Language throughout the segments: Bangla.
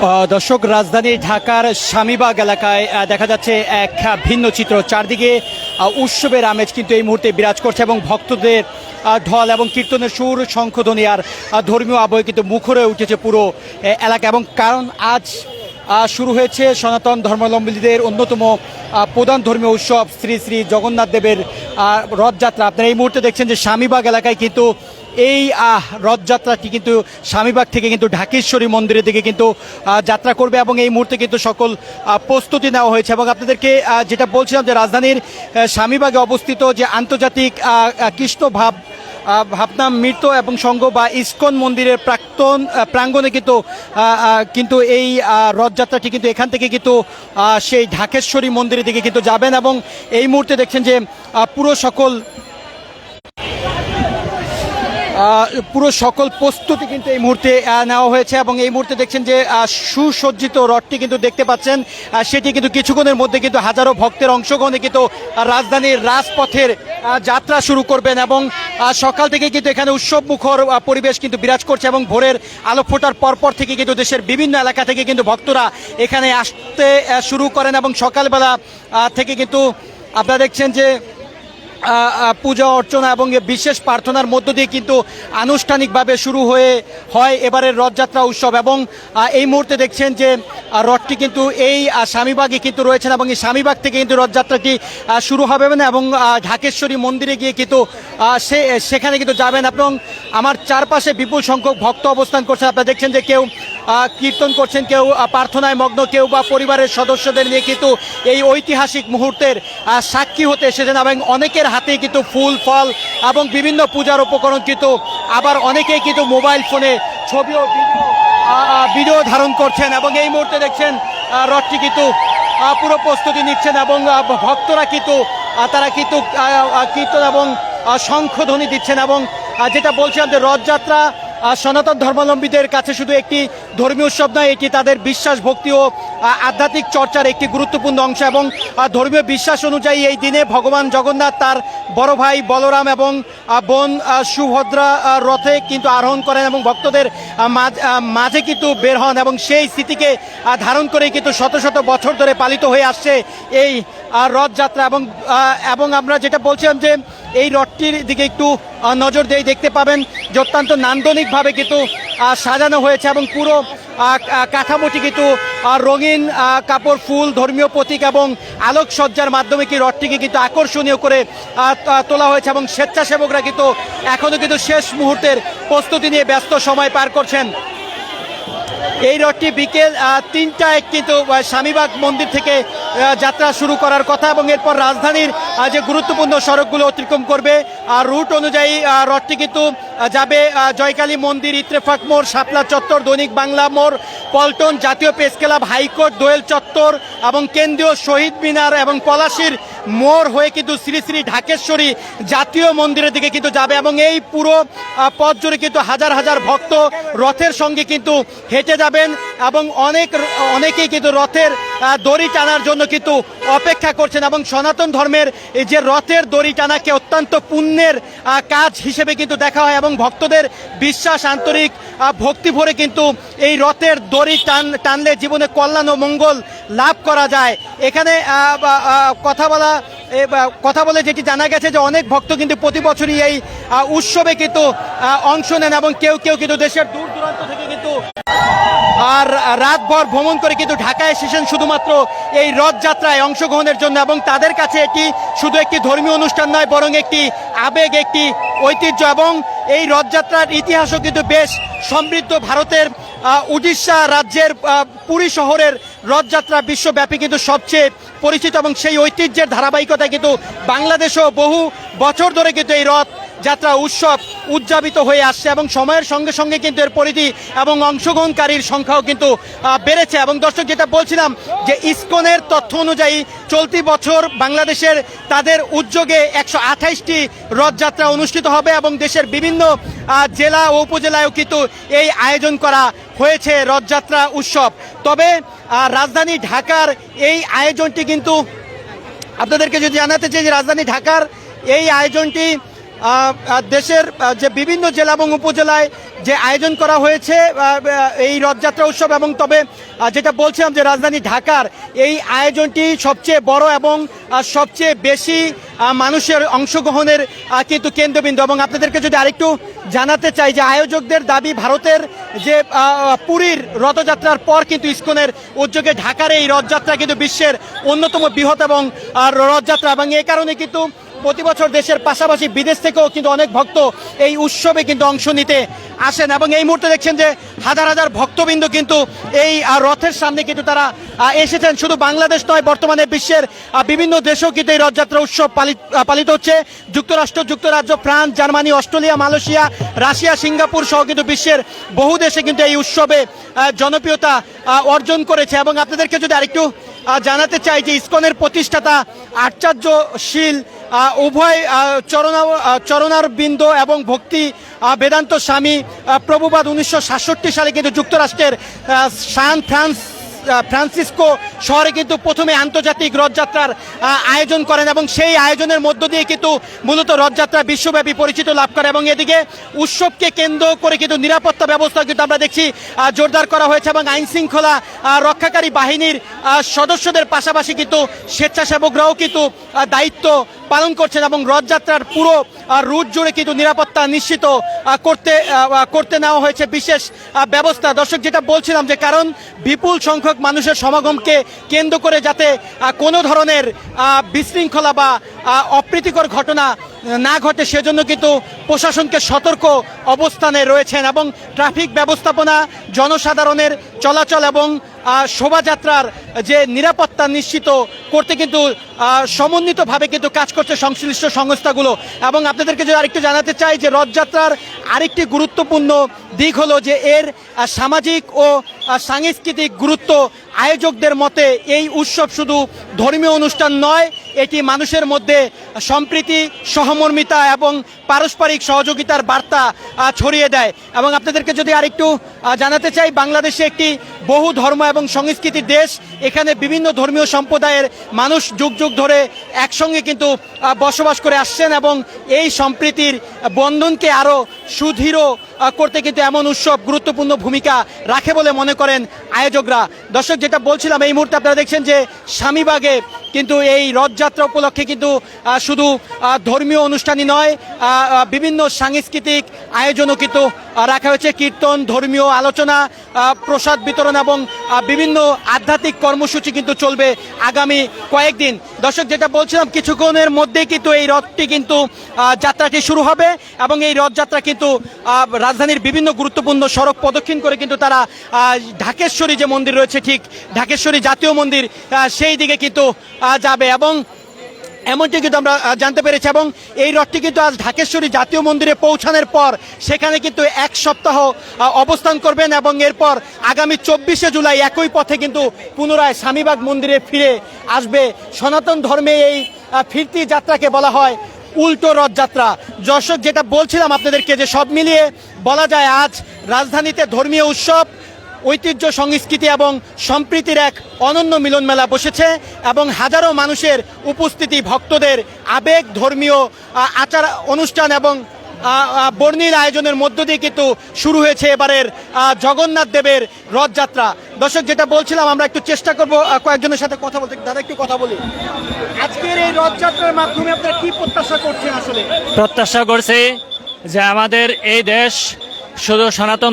দর্শক, রাজধানী ঢাকার স্বামীবাগ এলাকায় দেখা যাচ্ছে এক ভিন্ন চিত্র। চারদিকে উৎসবের আমেজ কিন্তু এই মুহূর্তে বিরাজ করছে এবং ভক্তদের ঢল এবং কীর্তনের সুর, শঙ্খধ্বনি আর ধর্মীয় আবহে কিন্তু মুখর হয়ে উঠেছে পুরো এলাকা। এবং কারণ আজ শুরু হয়েছে সনাতন ধর্মাবলম্বীদের অন্যতম প্রধান ধর্মীয় উৎসব শ্রী শ্রী জগন্নাথ দেবের রথযাত্রা। আপনারা এই মুহূর্তে দেখছেন যে স্বামীবাগ এলাকায় কিন্তু এই রথযাত্রাটি কিন্তু স্বামীবাগ থেকে কিন্তু ঢাকেশ্বরী মন্দিরের দিকে কিন্তু যাত্রা করবে এবং এই মুহূর্তে কিন্তু সকল প্রস্তুতি নেওয়া হয়েছে। এবং আপনাদেরকে যেটা বলছিলাম যে রাজধানীর স্বামীবাগে অবস্থিত যে আন্তর্জাতিক কৃষ্ণ ভাবনা মৃত এবং সংঘ বা ইস্কন মন্দিরের প্রাঙ্গণে কিন্তু এই রথযাত্রাটি কিন্তু এখান থেকে কিন্তু সেই ঢাকেশ্বরী মন্দিরের দিকে কিন্তু যাবেন। এবং এই মুহূর্তে দেখছেন যে পুরো সকল প্রস্তুতি কিন্তু এই মুহূর্তে নেওয়া হয়েছে। এবং এই মুহূর্তে দেখছেন যে সুসজ্জিত রথটি কিন্তু দেখতে পাচ্ছেন, সেটি কিন্তু কিছুক্ষণের মধ্যে কিন্তু হাজারো ভক্তের অংশগ্রহণে কিন্তু রাজধানীর রাজপথের যাত্রা শুরু করবেন। এবং সকাল থেকে কিন্তু এখানে উৎসব মুখর পরিবেশ কিন্তু বিরাজ করছে এবং ভোরের আলো ফোটার পরপর থেকে কিন্তু দেশের বিভিন্ন এলাকা থেকে কিন্তু ভক্তরা এখানে আসতে শুরু করেন। এবং সকালবেলা থেকে কিন্তু আপনারা দেখছেন যে পূজা অর্চনা এবং বিশেষ প্রার্থনার মধ্য দিয়ে কিন্তু আনুষ্ঠানিকভাবে শুরু হয় এবারের রথযাত্রা উৎসব। এবং এই মুহূর্তে দেখছেন যে রথটি কিন্তু এই স্বামীবাগে কিন্তু রয়েছেন এবং এই স্বামীবাগ থেকে কিন্তু রথযাত্রাটি শুরু হবে এবং ঢাকেশ্বরী মন্দিরে গিয়ে কিন্তু সেখানে কিন্তু যাবেন। এবং আমার চারপাশে বিপুল সংখ্যক ভক্ত অবস্থান করছেন। আপনারা দেখছেন যে কেউ কীর্তন করছেন, কেউ প্রার্থনায় মগ্ন, কেউ বা পরিবারের সদস্যদের নিয়ে কিন্তু এই ঐতিহাসিক মুহূর্তের সাক্ষী হতে এসেছেন। এবং অনেকের হাতে কিন্তু ফুল ফল এবং বিভিন্ন পূজার উপকরণ, কিন্তু আবার অনেকেই কিন্তু মোবাইল ফোনে ছবি ও ভিডিও ধারণ করছেন। এবং এই মুহূর্তে দেখছেন রথটি কিন্তু পুরো প্রস্তুতি নিচ্ছেন এবং ভক্তরা কিন্তু তারা কিন্তু কীর্তন এবং শঙ্খধ্বনি দিচ্ছেন। এবং যেটা বলছিলাম যে রথযাত্রা সনাতন ধর্মাবলম্বীদের কাছে শুধু একটি ধর্মীয় উৎসব নয়, এটি তাদের বিশ্বাস, ভক্তি ও আধ্যাত্মিক চর্চার একটি গুরুত্বপূর্ণ অংশ। এবং ধর্মীয় বিশ্বাস অনুযায়ী এই দিনে ভগবান জগন্নাথ তার বড় ভাই বলরাম এবং বোন সুভদ্রা রথে কিন্তু আরোহণ করেন এবং ভক্তদের মাঝে কিন্তু বের হন। এবং সেই স্মৃতিকে ধারণ করেই কিন্তু শত শত বছর ধরে পালিত হয়ে আসছে এই রথযাত্রা। এবং আমরা যেটা বলছিলাম যে এই রথটির দিকে একটু নজর দিয়ে দেখতে পাবেন যে অত্যন্ত নান্দনিকভাবে কিন্তু সাজানো হয়েছে এবং পুরো কাঠামোটি কিন্তু রঙিন কাপড়, ফুল, ধর্মীয় প্রতীক এবং আলোকসজ্জার মাধ্যমে কি রথটিকে কিন্তু আকর্ষণীয় করে তোলা হয়েছে। এবং স্বেচ্ছাসেবকরা কিন্তু এখনও কিন্তু শেষ মুহূর্তের প্রস্তুতি নিয়ে ব্যস্ত সময় পার করছেন। এই রথটি বিকেল 3টায় কিন্তু স্বামীবাগ মন্দির থেকে যাত্রা শুরু করার কথা এবং এরপর রাজধানীর যে গুরুত্বপূর্ণ সড়কগুলো অতিক্রম করবে। আর রুট অনুযায়ী রথটি কিন্তু যাবে জয়কালী মন্দির, ইত্তেফাক মোড়, শাপলা চত্বর, দৈনিক বাংলা মোড়, পল্টন, জাতীয় প্রেস ক্লাব, হাইকোর্ট, দোয়েল চত্বর এবং কেন্দ্রীয় শহীদ মিনার এবং পলাশির মোড় হয়ে কিন্তু শ্রী শ্রী ঢাকেশ্বরী জাতীয় মন্দিরের দিকে কিন্তু যাবে। এবং এই পুরো পথ জুড়ে কিন্তু হাজার হাজার ভক্ত রথের সঙ্গে কিন্তু হেঁটে যাবেন এবং অনেকেই কিন্তু রথের দড়ি টানার জন্য কিন্তু অপেক্ষা করছেন। এবং সনাতন ধর্মের এই যে রথের দড়ি টানাকে অত্যন্ত পুণ্যের কাজ হিসেবে কিন্তু দেখা হয় এবং ভক্তদের বিশ্বাস, আন্তরিক ভক্তি ভরে কিন্তু এই রথের দড়ি টানলে জীবনে কল্যাণ ও মঙ্গল লাভ করা যায়। এখানে কথা বলে যেটি জানা গেছে যে অনেক ভক্ত কিন্তু প্রতি বছরই এই উৎসবে কিন্তু অংশ নেন এবং কেউ কিন্তু দেশের দূর দূরান্ত থেকে কিন্তু আর রাতভর ভ্রমণ করে কিন্তু ঢাকায় এসেছেন শুধুমাত্র এই রথযাত্রায় অংশগ্রহণের জন্য। এবং তাদের কাছে এটি শুধু একটি ধর্মীয় অনুষ্ঠান নয়, বরং একটি আবেগ, একটি ঐতিহ্য। এবং এই রথযাত্রার ইতিহাসও কিন্তু বেশ সমৃদ্ধ। ভারতের উড়িষ্যা রাজ্যের পুরী শহরের রথযাত্রা বিশ্বব্যাপী কিন্তু সবচেয়ে পরিচিত এবং সেই ঐতিহ্যের ধারাবাহিকতায় কিন্তু বাংলাদেশেও বহু বছর ধরে কিন্তু এই রথ যাত্রা উৎসব উদযাপিত হয়ে আসছে এবং সময়ের সঙ্গে সঙ্গে কিন্তু এর পরিধি এবং অংশগ্রহণকারীর সংখ্যাও কিন্তু বেড়েছে। এবং দর্শক, যেটা বলছিলাম যে ইসকনের তথ্য অনুযায়ী চলতি বছর বাংলাদেশের তাদের উদ্যোগে 128টি রথযাত্রা অনুষ্ঠিত হবে এবং দেশের বিভিন্ন জেলা ও উপজেলায়ও কিন্তু এই আয়োজন করা হয়েছে রথযাত্রা উৎসব। তবে রাজধানী ঢাকার এই আয়োজনটি কিন্তু আপনাদেরকে যদি জানাতে চাই যে রাজধানী ঢাকার এই আয়োজনটি দেশের যে বিভিন্ন জেলা এবং উপজেলায় যে আয়োজন করা হয়েছে এই রথযাত্রা উৎসব, এবং তবে যেটা বলছিলাম যে রাজধানী ঢাকার এই আয়োজনটি সবচেয়ে বড় এবং সবচেয়ে বেশি মানুষের অংশগ্রহণের কিন্তু কেন্দ্রবিন্দু। এবং আপনাদেরকে যদি আরেকটু জানাতে চাই যে আয়োজকদের দাবি, ভারতের যে পুরীর রথযাত্রার পর কিন্তু ইসকনের উদ্যোগে ঢাকার এই রথযাত্রা কিন্তু বিশ্বের অন্যতম বৃহৎ এবং রথযাত্রা, এবং এই কারণে কিন্তু প্রতি বছর দেশের পাশাপাশি বিদেশ থেকেও কিন্তু অনেক ভক্ত এই উৎসবে কিন্তু অংশ নিতে আসেন। এবং এই মুহূর্তে দেখছেন যে হাজার হাজার ভক্তবৃন্দ কিন্তু এই রথের সামনে কিন্তু তারা এসেছেন। শুধু বাংলাদেশ নয়, বর্তমানে বিশ্বের বিভিন্ন দেশেও কিন্তু এই রথযাত্রা উৎসব পালিত হচ্ছে। যুক্তরাষ্ট্র, যুক্তরাজ্য, France, Germany, Australia, Malaysia, Russia, Singapore সহ কিন্তু বিশ্বের বহু দেশে কিন্তু এই উৎসবে জনপ্রিয়তা অর্জন করেছে। এবং আপনাদেরকে যদি আরেকটু জানাতে চাই যে ইসকনের প্রতিষ্ঠাতা আচার্যশীল উভয় চরণারবিন্দ এবং ভক্তি বেদান্ত স্বামী প্রভুপাদ 1967 সালে কিন্তু যুক্তরাষ্ট্রের সান ফ্রান্সিসকো শহরে কিন্তু প্রথমে আন্তর্জাতিক রথযাত্রার আয়োজন করেন, এবং সেই আয়োজনের মধ্য দিয়ে কিন্তু মূলত রথযাত্রা বিশ্বব্যাপী পরিচিত লাভ করে। এবং এদিকে উৎসবকে কেন্দ্র করে কিন্তু নিরাপত্তা ব্যবস্থা কিন্তু আমরা দেখছি জোরদার করা হয়েছে, এবং আইন শৃঙ্খলা রক্ষাকারী বাহিনীর সদস্যদের পাশাপাশি কিন্তু স্বেচ্ছাসেবকরাও কিন্তু দায়িত্ব পালন করছেন, এবং রথযাত্রার পুরো রুট জুড়ে কিন্তু নিরাপত্তা নিশ্চিত করতে নেওয়া হয়েছে বিশেষ ব্যবস্থা। দর্শক, যেটা বলছিলাম যে কারণ বিপুল সংখ্যক মানুষের সমাগমকে কেন্দ্র করে যাতে কোনো ধরনের বিশৃঙ্খলা বা অপ্রীতিকর ঘটনা না ঘটে, সেজন্য কিন্তু প্রশাসনকে সতর্ক অবস্থানে রয়েছেন, এবং ট্রাফিক ব্যবস্থাপনা, জনসাধারণের চলাচল এবং শোভাযাত্রার যে নিরাপত্তা নিশ্চিত করতে কিন্তু সমন্বিতভাবে কিন্তু কাজ করছে সংশ্লিষ্ট সংস্থাগুলো। এবং আপনাদেরকে যদি আরেকটু জানাতে চাই যে রথযাত্রার আরেকটি গুরুত্বপূর্ণ দিক হলো যে এর সামাজিক ও সাংস্কৃতিক গুরুত্ব। আয়োজকদের মতে এই উৎসব শুধু ধর্মীয় অনুষ্ঠান নয়, এটি মানুষের মধ্যে সম্প্রীতি, সহমর্মিতা এবং পারস্পরিক সহযোগিতার বার্তা ছড়িয়ে দেয়। এবং আপনাদেরকে যদি আরেকটু জানাতে চাই, বাংলাদেশে একটি বহু ধর্ম এবং সংস্কৃতির দেশ। এখানে বিভিন্ন ধর্মীয় সম্প্রদায়ের মানুষ যুগ যুগ ধরে একসঙ্গে কিন্তু বসবাস করে আসছেন, এবং এই সম্প্রীতির বন্ধনকে আরও সুদৃঢ় করতে কিন্তু এমন উৎসব গুরুত্বপূর্ণ ভূমিকা রাখে বলে মনে করেন আয়োজকরা। দর্শক, যেটা বলছিলাম, এই মুহূর্তে আপনারা দেখছেন যে স্বামীবাগে কিন্তু এই রথযাত্রা উপলক্ষে কিন্তু শুধু ধর্মীয় অনুষ্ঠানই নয়, বিভিন্ন সাংস্কৃতিক আয়োজনও কিন্তু রাখা হয়েছে। কীর্তন, ধর্মীয় আলোচনা, প্রসাদ বিতরণ এবং বিভিন্ন আধ্যাত্মিক কর্মসূচি কিন্তু চলবে আগামী কয়েকদিন। দর্শক, যেটা বলছিলাম, কিছুক্ষণের মধ্যেই কিন্তু এই রথটি কিন্তু যাত্রাটি শুরু হবে, এবং এই রথযাত্রা কিন্তু রাজধানীর বিভিন্ন গুরুত্বপূর্ণ সড়ক প্রদক্ষিণ করে কিন্তু তারা ঢাকেশ্বরী যে মন্দির রয়েছে, ঠিক ঢাকেশ্বরী জাতীয় মন্দির, সেই দিকে কিন্তু যাবে। এবং এমনটি কিন্তু আমরা জানতে পেরেছি। এবং এই রথটি কিন্তু আজ ঢাকেশ্বরী জাতীয় মন্দিরে পৌঁছানোর পর সেখানে কিন্তু এক সপ্তাহ অবস্থান করবেন, এবং এরপর আগামী 24শে জুলাই একই পথে কিন্তু পুনরায় স্বামীবাগ মন্দিরে ফিরে আসবে। সনাতন ধর্মে এই ফিরতি যাত্রাকে বলা হয় উল্টো রথযাত্রা। দর্শক, যেটা বলছিলাম আপনাদেরকে যে সব মিলিয়ে বলা যায় আজ রাজধানীতে ধর্মীয় উৎসব, ঐতিহ্য, সংস্কৃতি এবং সম্প্রীতির এক অনন্য মিলন মেলা বসেছে, এবং হাজারো মানুষের উপস্থিতি, ভক্তদের আবেগ, ধর্মীয় আচার অনুষ্ঠান এবং বর্ণিল আয়োজনের মধ্য দিয়ে কিন্তু শুরু হয়েছে এবারের জগন্নাথ দেবের রথযাত্রা। দর্শক, যেটা বলছিলাম, আমরা একটু চেষ্টা করব কয়েকজনের সাথে কথা বলতে। দাদা, একটু কথা বলি, আজকের এই রথযাত্রার মাধ্যমে আপনারা কি প্রত্যাশা করছেন? আসলে প্রত্যাশা করছি যে আমাদের এই দেশ শুধু সনাতন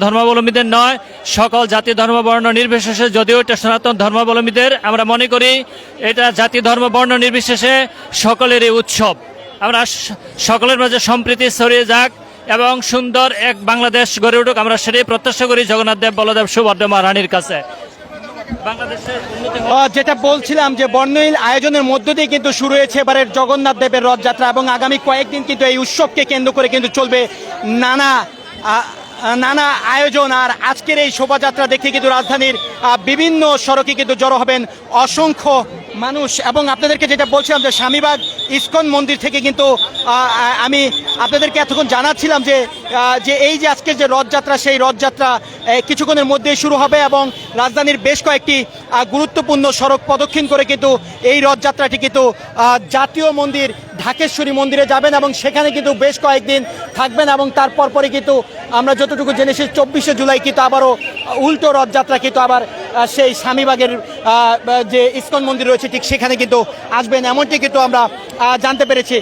ধর্মাবলম্বীদের নয়, সকল জাতি ধর্ম বর্ণ নির্বিশেষে, যদিও এটা সনাতন ধর্মাবলম্বীদের, আমরা মনে করি এটা জাতি ধর্ম বর্ণ নির্বিশেষে সকলেরই উৎসব। আমরা সকলের মাঝে সম্প্রীতি ছড়িয়ে যাক এবং সুন্দর এক বাংলাদেশ গড়ে উঠুক, আমরা সেটাই প্রত্যাশা করি জগন্নাথ দেব, বলদেব, সুভদ্রা মহারানীর কাছে। যেটা বলছিলাম যে বর্ণিল আয়োজনের মধ্য দিয়ে কিন্তু শুরু হয়েছে এবারের জগন্নাথ দেবের রথযাত্রা, এবং আগামী কয়েকদিন কিন্তু এই উৎসবকে কেন্দ্র করে কিন্তু চলবে নানা আয়োজন। আর আজকের এই শোভাযাত্রা দেখে কিন্তু রাজধানীর বিভিন্ন সড়কে কিন্তু জড়ো হবেন অসংখ্য মানুষ। এবং আপনাদেরকে যেটা বলছিলাম যে স্বামীবাগ ইসকন মন্দির থেকে কিন্তু আমি আপনাদেরকে এতক্ষণ জানাচ্ছিলাম যে এই যে আজকের যে রথযাত্রা, সেই রথযাত্রা কিছুক্ষণের মধ্যেই শুরু হবে, এবং রাজধানীর বেশ কয়েকটি গুরুত্বপূর্ণ সড়ক প্রদক্ষিণ করে কিন্তু এই রথযাত্রাটি কিন্তু জাতীয় মন্দির ঢাকেশ্বরী মন্দিরে যাবেন এবং সেখানে কিন্তু বেশ কয়েকদিন থাকবেন এবং তারপর পরে কিন্তু আমরা যতটুকু জেনেছি 24শে জুলাই কিন্তু আবারও উল্টো রথযাত্রা কিন্তু আবার সেই স্বামীবাগের যে ইসকন মন্দির রয়েছে ঠিক সেখানে কিন্তু আসবেন, এমনটি কিন্তু আমরা জানতে পেরেছি।